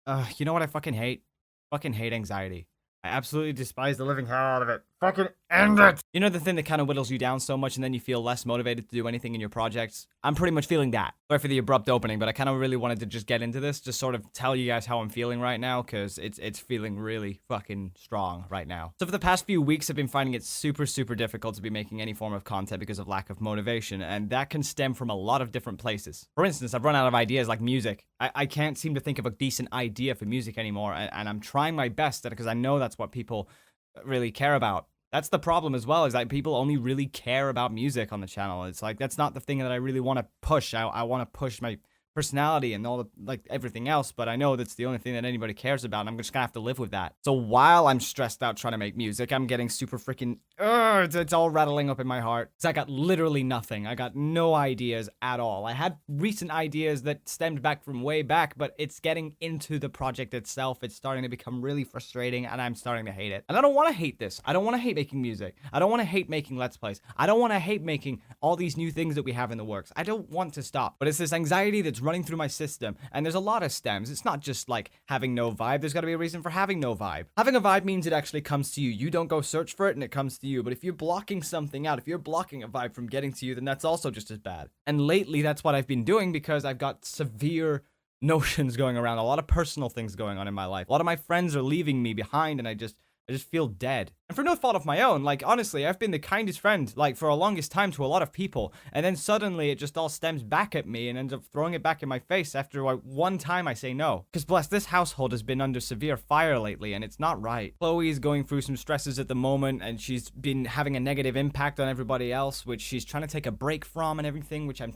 You know what I fucking hate? Fucking hate anxiety. I absolutely despise the living hell out of it. Fucking end it! You know the thing that kind of whittles you down so much and then you feel less motivated to do anything in your projects? I'm pretty much feeling that. Sorry for the abrupt opening, but I kind of really wanted to just get into this, just sort of tell you guys how I'm feeling right now, because it's feeling really fucking strong right now. So for the past few weeks, I've been finding it super, super difficult to be making any form of content because of lack of motivation, and that can stem from a lot of different places. For instance, I've run out of ideas like music. I can't seem to think of a decent idea for music anymore, and I'm trying my best because I know that's what people really care about. That's the problem as well, is that people only really care about music on the channel. It's like, that's not the thing that I really want to push. I want to push my personality and all the, like, everything else, but I know that's the only thing that anybody cares about, and I'm just gonna have to live with that. So while I'm stressed out trying to make music, I'm getting super freaking, it's all rattling up in my heart. So I got literally nothing. I got no ideas at all. I had recent ideas that stemmed back from way back, but it's getting into the project itself. It's starting to become really frustrating, and I'm starting to hate it. And I don't want to hate this. I don't want to hate making music. I don't want to hate making Let's Plays. I don't want to hate making all these new things that we have in the works. I don't want to stop. But it's this anxiety that's running through my system, and there's a lot of stems. It's not just like having no vibe. There's got to be a reason for having no vibe. Having a vibe means it actually comes to you. You don't go search for it and it comes to you. But if you're blocking something out, if you're blocking a vibe from getting to you, then that's also just as bad. And lately, that's what I've been doing because I've got severe notions going around, a lot of personal things going on in my life. A lot of my friends are leaving me behind, and I just feel dead. And for no fault of my own, like, honestly, I've been the kindest friend, like, for a longest time to a lot of people, and then suddenly it just all stems back at me and ends up throwing it back in my face after, like, one time I say no. Because, bless, this household has been under severe fire lately, and it's not right. Chloe's going through some stresses at the moment, and she's been having a negative impact on everybody else, which she's trying to take a break from and everything, which I'm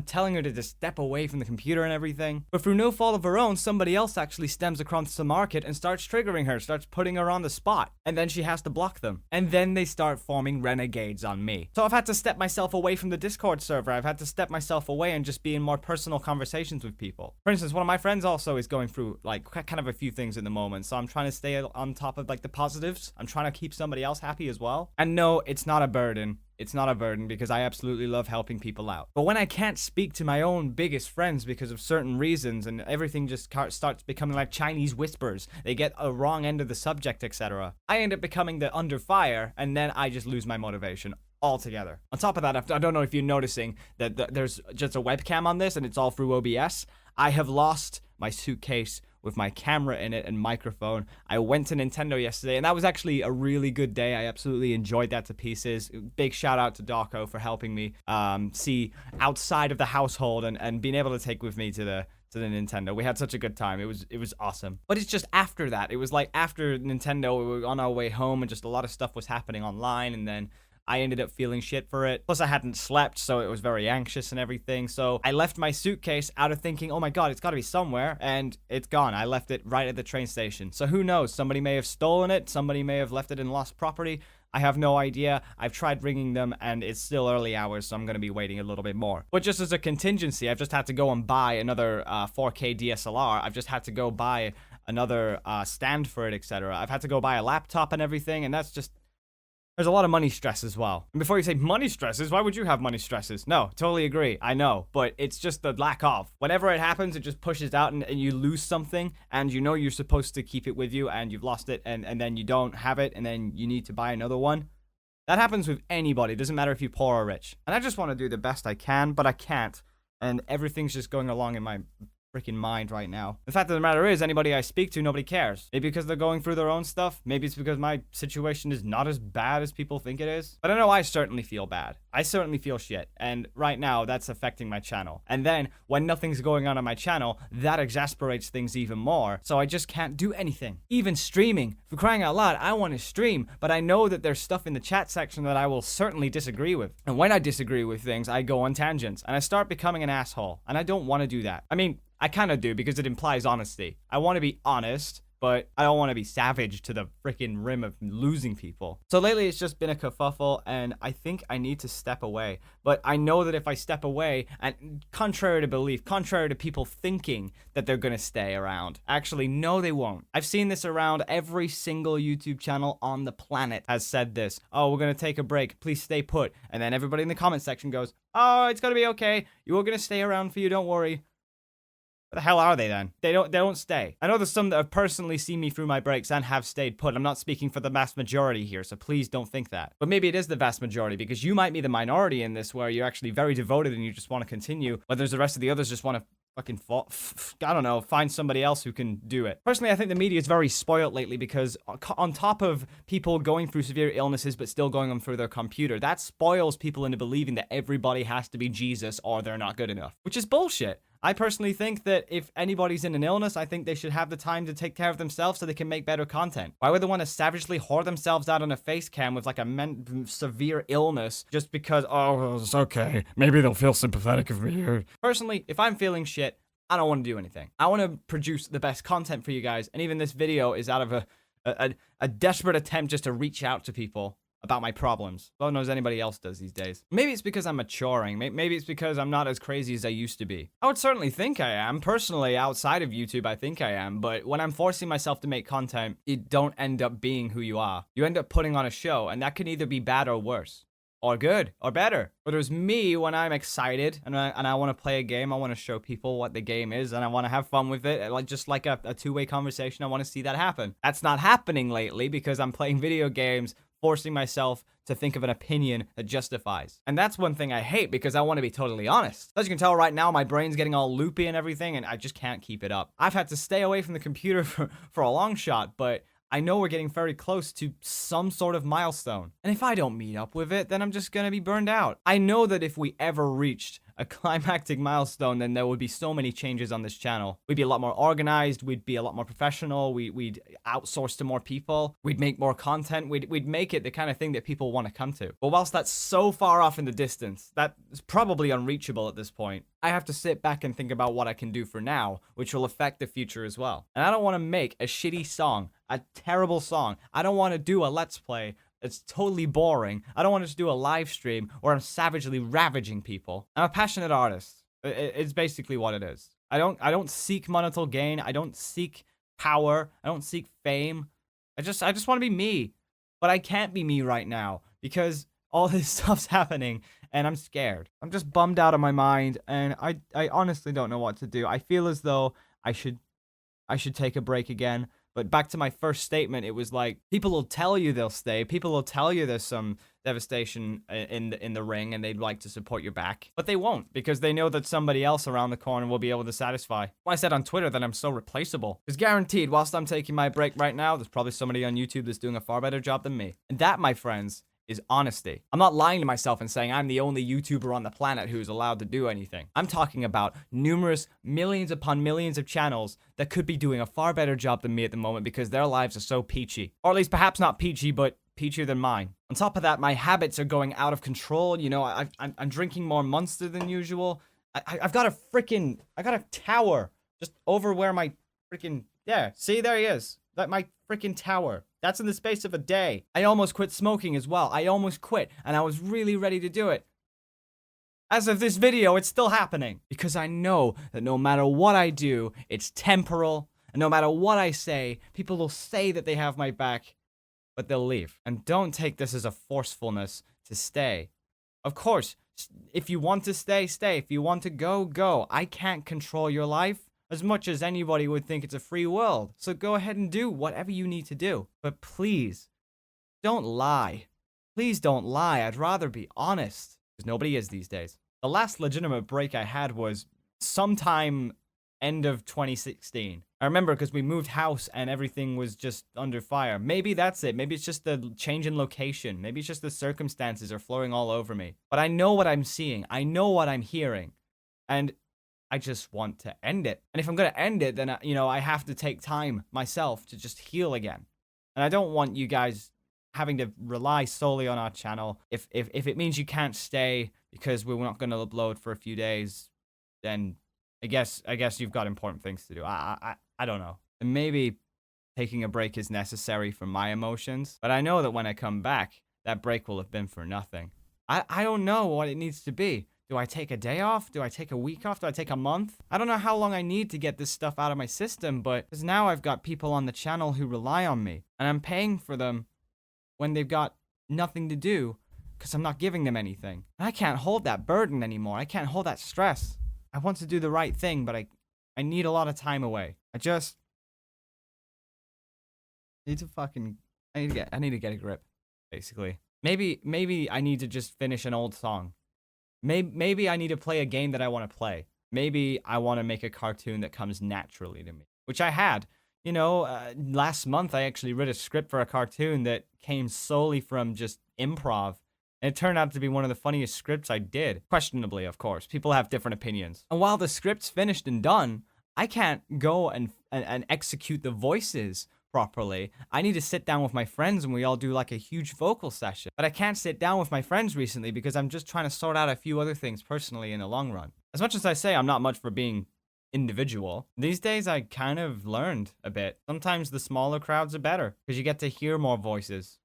telling her to just step away from the computer and everything. But through no fault of her own, somebody else actually stems across the market and starts triggering her, starts putting her on the spot, and then she has to block them, and then they start forming renegades on me. So I've had to step myself away from the Discord server. I've had to step myself away and just be in more personal conversations with people. For instance, one of my friends also is going through, like, kind of a few things in the moment, so I'm trying to stay on top of, like, the positives. I'm trying to keep somebody else happy as well. And no, it's not a burden. It's not a burden because I absolutely love helping people out. But when I can't speak to my own biggest friends because of certain reasons and everything just starts becoming like Chinese whispers, they get a wrong end of the subject, etc., I end up becoming the under fire, and then I just lose my motivation altogether. On top of that, I don't know if you're noticing that there's just a webcam on this and it's all through OBS. I have lost my suitcase with my camera in it and microphone. I went to Nintendo yesterday, and that was actually a really good day. I absolutely enjoyed that to pieces. Big shout out to Dawko for helping me see outside of the household and being able to take with me to the Nintendo. We had such a good time. It was awesome. But it's just after that. It was like after Nintendo, we were on our way home, and just a lot of stuff was happening online, and then I ended up feeling shit for it. Plus, I hadn't slept, so it was very anxious and everything. So I left my suitcase out of thinking, oh my god, it's gotta be somewhere, and it's gone. I left it right at the train station. So who knows? Somebody may have stolen it. Somebody may have left it in lost property. I have no idea. I've tried ringing them, and it's still early hours, so I'm going to be waiting a little bit more. But just as a contingency, I've just had to go and buy another 4K DSLR. I've just had to go buy another stand for it, etc. I've had to go buy a laptop and everything, and that's just... There's a lot of money stress as well. And before you say money stresses, why would you have money stresses? No, totally agree. I know, but it's just the lack of. Whenever it happens, it just pushes out and you lose something, and you know you're supposed to keep it with you, and you've lost it, and then you don't have it, and then you need to buy another one. That happens with anybody. It doesn't matter if you're poor or rich. And I just want to do the best I can, but I can't. And everything's just going along in my freaking mind right now. The fact of the matter is, anybody I speak to, nobody cares. Maybe because they're going through their own stuff. Maybe it's because my situation is not as bad as people think it is. But I know I certainly feel bad. I certainly feel shit. And right now, that's affecting my channel. And then, when nothing's going on my channel, that exasperates things even more. So I just can't do anything. Even streaming. For crying out loud, I want to stream. But I know that there's stuff in the chat section that I will certainly disagree with. And when I disagree with things, I go on tangents. And I start becoming an asshole. And I don't want to do that. I mean, I kind of do, because it implies honesty. I want to be honest, but I don't want to be savage to the freaking rim of losing people. So lately, it's just been a kerfuffle, and I think I need to step away. But I know that if I step away, and contrary to belief, contrary to people thinking that they're going to stay around, actually, no, they won't. I've seen this around. Every single YouTube channel on the planet has said this. Oh, we're going to take a break. Please stay put. And then everybody in the comment section goes, oh, it's going to be okay. You're going to stay around for you. Don't worry. Where the hell are they then? They don't stay. I know there's some that have personally seen me through my breaks and have stayed put. I'm not speaking for the vast majority here, so please don't think that. But maybe it is the vast majority, because you might be the minority in this where you're actually very devoted and you just want to continue, but there's the rest of the others just want to fucking I don't know, find somebody else who can do it. Personally, I think the media is very spoiled lately, because on top of people going through severe illnesses but still going on through their computer, that spoils people into believing that everybody has to be Jesus or they're not good enough, which is bullshit. I personally think that if anybody's in an illness, I think they should have the time to take care of themselves so they can make better content. Why would they want to savagely whore themselves out on a face cam with like a severe illness just because, oh, it's okay, maybe they'll feel sympathetic of me? Personally, if I'm feeling shit, I don't want to do anything. I want to produce the best content for you guys, and even this video is out of a desperate attempt just to reach out to people about my problems. Lord knows anybody else does these days. Maybe it's because I'm maturing. Maybe it's because I'm not as crazy as I used to be. I would certainly think I am. Personally, outside of YouTube, I think I am. But when I'm forcing myself to make content, you don't end up being who you are. You end up putting on a show, and that can either be bad or worse, or good, or better. But there's me when I'm excited and I want to play a game. I want to show people what the game is, and I want to have fun with it. Just like a two-way conversation, I want to see that happen. That's not happening lately because I'm playing video games, forcing myself to think of an opinion that justifies. And that's one thing I hate, because I want to be totally honest. As you can tell right now, my brain's getting all loopy and everything, and I just can't keep it up. I've had to stay away from the computer for a long shot, but I know we're getting very close to some sort of milestone. And if I don't meet up with it, then I'm just gonna be burned out. I know that if we ever reached a climactic milestone, then there would be so many changes on this channel. We'd be a lot more organized, we'd be a lot more professional, we'd outsource to more people, we'd make more content, we'd make it the kind of thing that people want to come to. But whilst that's so far off in the distance, that is probably unreachable at this point, I have to sit back and think about what I can do for now, which will affect the future as well. And I don't want to make a shitty song, a terrible song. I don't want to do a Let's Play. It's totally boring. I don't want to just do a live stream where I'm savagely ravaging people. I'm a passionate artist. It's basically what it is. I don't seek monetary gain. I don't seek power. I don't seek fame. I just want to be me. But I can't be me right now because all this stuff's happening and I'm scared. I'm just bummed out of my mind, and I honestly don't know what to do. I feel as though I should take a break again. But back to my first statement, it was like, people will tell you they'll stay. People will tell you there's some devastation in the ring and they'd like to support your back. But they won't, because they know that somebody else around the corner will be able to satisfy. Well, I said on Twitter that I'm so replaceable. Because guaranteed, whilst I'm taking my break right now, there's probably somebody on YouTube that's doing a far better job than me. And that, my friends, is honesty. I'm not lying to myself and saying I'm the only YouTuber on the planet who's allowed to do anything. I'm talking about numerous millions upon millions of channels that could be doing a far better job than me at the moment because their lives are so peachy. Or at least perhaps not peachy, but peachier than mine. On top of that, my habits are going out of control. You know, I'm drinking more Monster than usual. I've got a tower just over where my freaking, yeah, see, there he is. That my freaking tower. That's in the space of a day. I almost quit smoking as well. I almost quit, and I was really ready to do it. As of this video, it's still happening. Because I know that no matter what I do, it's temporal. And no matter what I say, people will say that they have my back, but they'll leave. And don't take this as a forcefulness to stay. Of course, if you want to stay, stay. If you want to go, go. I can't control your life as much as anybody would think it's a free world. So go ahead and do whatever you need to do. But please, don't lie. Please don't lie. I'd rather be honest. Because nobody is these days. The last legitimate break I had was sometime end of 2016. I remember because we moved house and everything was just under fire. Maybe that's it. Maybe it's just the change in location. Maybe it's just the circumstances are flowing all over me. But I know what I'm seeing. I know what I'm hearing. And I just want to end it. And if I'm going to end it, then, I have to take time myself to just heal again. And I don't want you guys having to rely solely on our channel. If it means you can't stay because we're not going to upload for a few days, then I guess you've got important things to do. I don't know. And maybe taking a break is necessary for my emotions. But I know that when I come back, that break will have been for nothing. I don't know what it needs to be. Do I take a day off? Do I take a week off? Do I take a month? I don't know how long I need to get this stuff out of my system, but because now I've got people on the channel who rely on me, and I'm paying for them when they've got nothing to do because I'm not giving them anything. And I can't hold that burden anymore. I can't hold that stress. I want to do the right thing, but I need a lot of time away. I just need to fucking, I need to get a grip, basically. Maybe I need to just finish an old song. Maybe I need to play a game that I want to play. Maybe I want to make a cartoon that comes naturally to me, which I had. You know, last month I actually wrote a script for a cartoon that came solely from just improv. And it turned out to be one of the funniest scripts I did. Questionably, of course. People have different opinions. And while the script's finished and done, I can't go and execute the voices properly. I need to sit down with my friends and we all do like a huge vocal session. But I can't sit down with my friends recently because I'm just trying to sort out a few other things personally in the long run. As much as I say I'm not much for being individual, these days I kind of learned a bit. Sometimes the smaller crowds are better because you get to hear more voices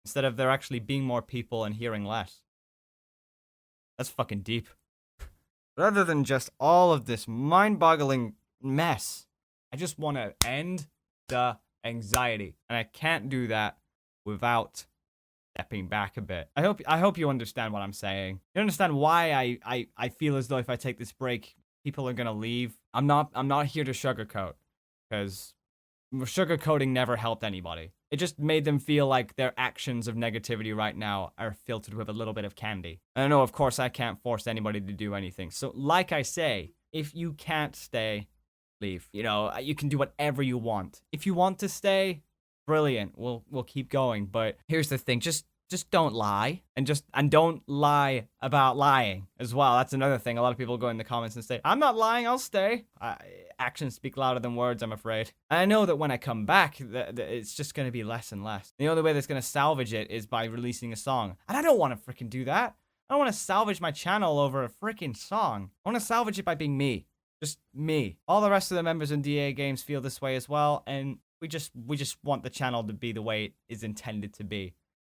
instead of there actually being more people and hearing less. That's fucking deep. Rather than just all of this mind-boggling mess, I just want to end the anxiety, and I can't do that without stepping back a bit. I hope you understand what I'm saying. You understand why I feel as though if I take this break, people are gonna leave. I'm not here to sugarcoat, because sugarcoating never helped anybody. It just made them feel like their actions of negativity right now are filtered with a little bit of candy. And I know, of course, I can't force anybody to do anything. So, like I say, if you can't stay, leave. You know, you can do whatever you want. If you want to stay, brilliant. We'll keep going. But here's the thing: just don't lie, and don't lie about lying as well. That's another thing. A lot of people go in the comments and say, "I'm not lying. I'll stay." Actions speak louder than words, I'm afraid. And I know that when I come back, it's just going to be less and less. The only way that's going to salvage it is by releasing a song, and I don't want to freaking do that. I don't want to salvage my channel over a freaking song. I want to salvage it by being me. Just me. All the rest of the members in DAGames feel this way as well, and we just want the channel to be the way it is intended to be,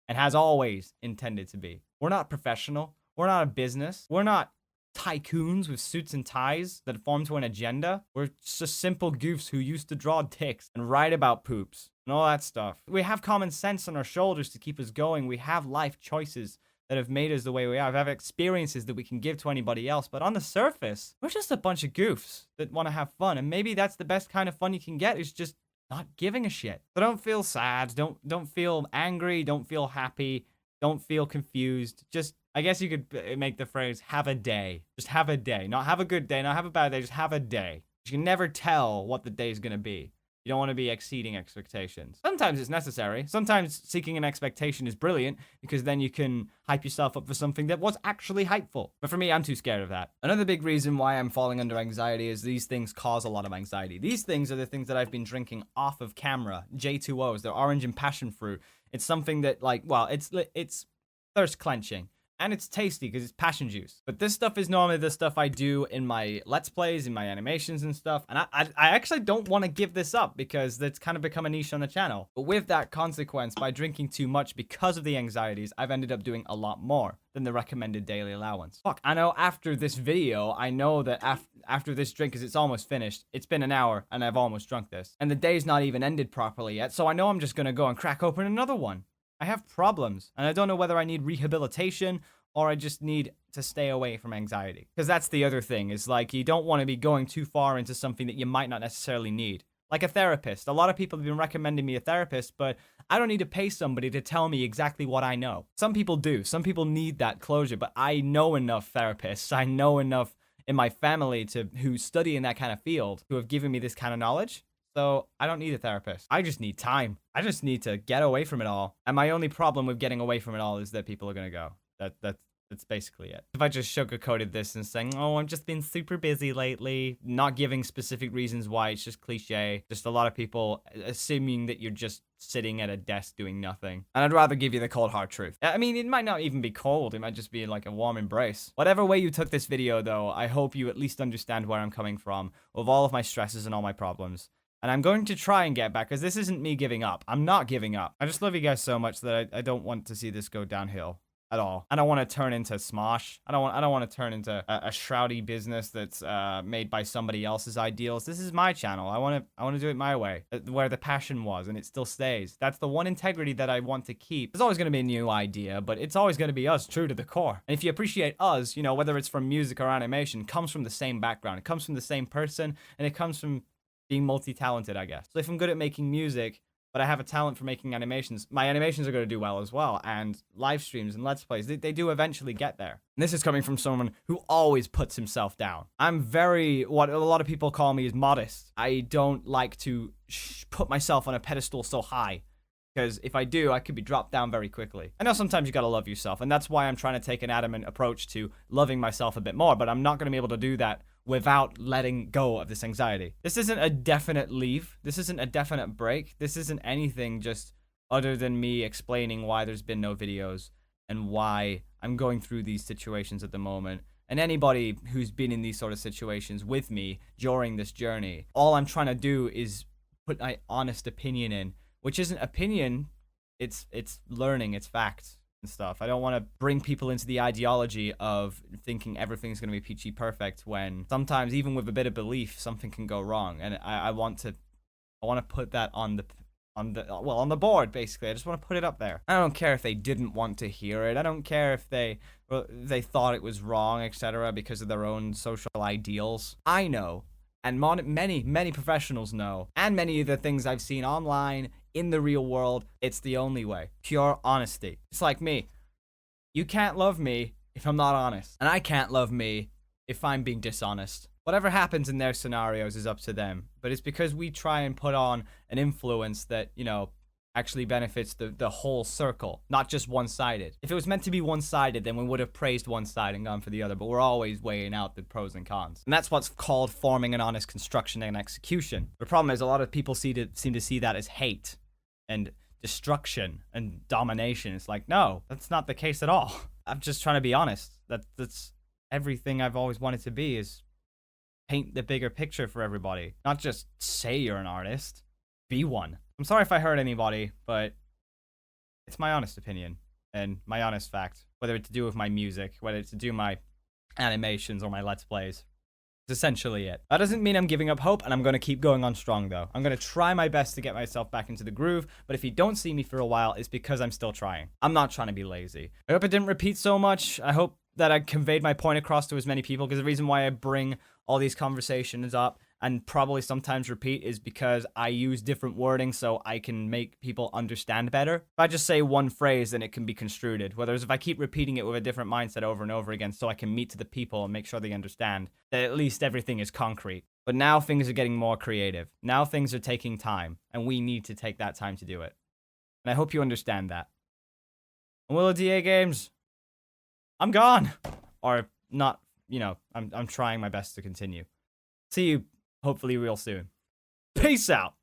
and has always intended to be. We're not professional. We're not a business. We're not tycoons with suits and ties that form to an agenda. We're just simple goofs who used to draw dicks and write about poops and all that stuff. We have common sense on our shoulders to keep us going. We have life choices that have made us the way we are. We have experiences that we can give to anybody else. But on the surface, we're just a bunch of goofs that want to have fun. And maybe that's the best kind of fun you can get, is just not giving a shit. So don't feel sad. Don't feel angry. Don't feel happy. Don't feel confused. Just, I guess you could make the phrase, have a day. Just have a day. Not have a good day. Not have a bad day. Just have a day. You can never tell what the day is going to be. You don't want to be exceeding expectations. Sometimes it's necessary. Sometimes seeking an expectation is brilliant, because then you can hype yourself up for something that was actually hypeful. But for me, I'm too scared of that. Another big reason why I'm falling under anxiety is these things cause a lot of anxiety. These things are the things that I've been drinking off of camera. J2Os, they're orange and passion fruit. It's something that, like, well, it's thirst clenching. And it's tasty because it's passion juice. But this stuff is normally the stuff I do in my Let's Plays, in my animations and stuff. And I actually don't want to give this up because that's kind of become a niche on the channel. But with that consequence, by drinking too much because of the anxieties, I've ended up doing a lot more than the recommended daily allowance. Fuck, I know after this video, I know that after this drink, because it's almost finished, it's been an hour and I've almost drunk this. And the day's not even ended properly yet, so I know I'm just going to go and crack open another one. I have problems, and I don't know whether I need rehabilitation or I just need to stay away from anxiety. Because that's the other thing, is like, you don't want to be going too far into something that you might not necessarily need. Like a therapist. A lot of people have been recommending me a therapist, but I don't need to pay somebody to tell me exactly what I know. Some people do. Some people need that closure, but I know enough therapists. I know enough in my family who study in that kind of field, who have given me this kind of knowledge. So I don't need a therapist. I just need time. I just need to get away from it all. And my only problem with getting away from it all is that people are going to go. That's basically it. If I just sugarcoated this and saying, oh, I've just been super busy lately, not giving specific reasons why, it's just cliche. Just a lot of people assuming that you're just sitting at a desk doing nothing. And I'd rather give you the cold hard truth. I mean, it might not even be cold. It might just be like a warm embrace. Whatever way you took this video, though, I hope you at least understand where I'm coming from with all of my stresses and all my problems. And I'm going to try and get back, because this isn't me giving up. I'm not giving up. I just love you guys so much that I don't want to see this go downhill. at all. I don't want to turn into Smosh. I don't want to turn into a shroudy business that's made by somebody else's ideals. This is my channel. I want to do it my way, where the passion was, and it still stays. That's the one integrity that I want to keep. There's always going to be a new idea, but it's always going to be us, true to the core. And if you appreciate us, you know, whether it's from music or animation, it comes from the same background. It comes from the same person, and it comes from being multi-talented, I guess. So if I'm good at making music, but I have a talent for making animations, my animations are going to do well as well. And live streams and Let's Plays, they do eventually get there. And this is coming from someone who always puts himself down. I'm very, what a lot of people call me is modest. I don't like to put myself on a pedestal so high, because if I do, I could be dropped down very quickly. I know sometimes you gotta love yourself, and that's why I'm trying to take an adamant approach to loving myself a bit more, but I'm not gonna be able to do that without letting go of this anxiety. This isn't a definite leave. This isn't a definite break. This isn't anything just other than me explaining why there's been no videos and why I'm going through these situations at the moment. And anybody who's been in these sort of situations with me during this journey, all I'm trying to do is put my honest opinion in, which isn't opinion, it's learning, it's facts and stuff. I don't want to bring people into the ideology of thinking everything's going to be peachy perfect, when sometimes, even with a bit of belief, something can go wrong. And I want to put that on the board, basically. I just want to put it up there. I don't care if they didn't want to hear it. I don't care if they thought it was wrong, etc., because of their own social ideals. I know, and many professionals know, and many of the things I've seen online, in the real world, it's the only way. Pure honesty. It's like me. You can't love me if I'm not honest. And I can't love me if I'm being dishonest. Whatever happens in their scenarios is up to them. But it's because we try and put on an influence that, you know, actually benefits the whole circle, not just one-sided. If it was meant to be one-sided, then we would have praised one side and gone for the other, but we're always weighing out the pros and cons. And that's what's called forming an honest construction and execution. The problem is a lot of people seem to see that as hate and destruction and domination. It's like, no, that's not the case at all. I'm just trying to be honest. That's everything I've always wanted to be, is paint the bigger picture for everybody. Not just say you're an artist, be one. I'm sorry if I hurt anybody, but it's my honest opinion and my honest fact. Whether it's to do with my music, whether it's to do my animations or my Let's Plays. It's essentially it. That doesn't mean I'm giving up hope, and I'm going to keep going on strong, though. I'm going to try my best to get myself back into the groove, but if you don't see me for a while, it's because I'm still trying. I'm not trying to be lazy. I hope it didn't repeat so much. I hope that I conveyed my point across to as many people, because the reason why I bring all these conversations up and probably sometimes repeat is because I use different wording so I can make people understand better. If I just say one phrase, then it can be construed. Whereas if I keep repeating it with a different mindset over and over again so I can meet to the people and make sure they understand that at least everything is concrete. But now things are getting more creative. Now things are taking time, and we need to take that time to do it. And I hope you understand that. And Willow DAGames, I'm gone. Or not, you know, I'm trying my best to continue. See you hopefully real soon. Peace out.